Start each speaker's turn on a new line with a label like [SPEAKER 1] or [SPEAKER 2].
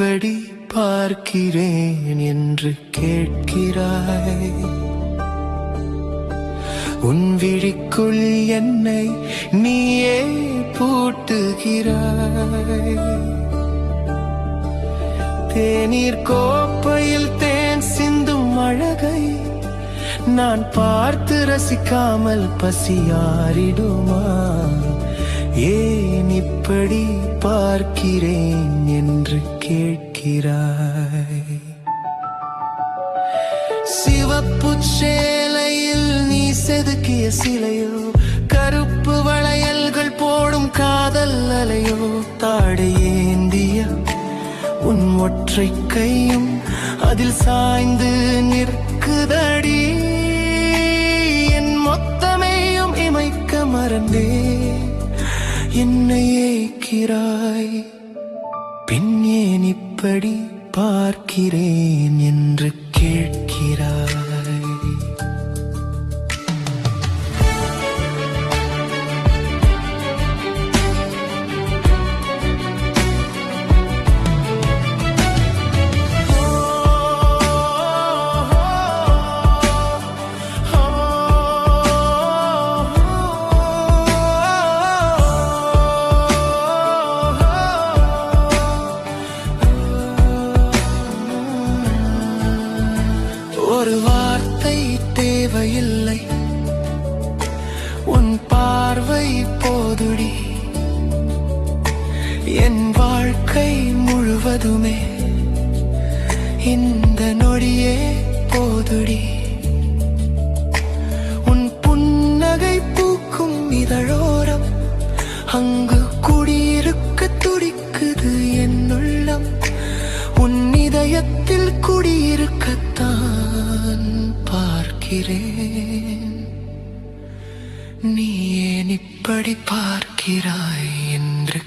[SPEAKER 1] இப்படி பார்க்கிறேன் என்று கேட்கிறாய். உன் விழிக்குள் என்னை நீயே பூட்டுகிறாய். தேநீர் கோப்பையில் தேன் சிந்தும் அழகை நான் பார்த்து ரசிக்காமல் பசியாரிடுமா? ஏன் இப்படி பார்க்கிறேன் என்று கேட்கிறாய். சிவப்பு சேலையில் நீ செதுக்கிய சிலையோ, கருப்பு வளையல்கள் போடும் காதல் அலையோ, தாடை ஏந்திய உன் ஒற்றை கையும் அதில் சாய்ந்து நிற்குதடி. என் மொத்தமையும் இமைக்க மறந்தே என்னை ஏய்க்கிறாய். பின் ஏன் இப்படி பார்க்கிறேன் என்று கேட்கிறாய். ஒரு வார்த்தை தேவையில்லை, உன் பார்வை போதுடி. என் வாழ்க்கை முழுவதுமே இந்த நொடியே போதுடி. உன் புன்னகை பூக்கும் இதழோரம் அங்கு குடியிருக்க துடிக்குது என் உள்ளம். உன் இதயத்தில் குடியிருக்கத்தான் பார்க்கிறேன். நீ ஏன் இப்படி பார்க்கிறாய் என்று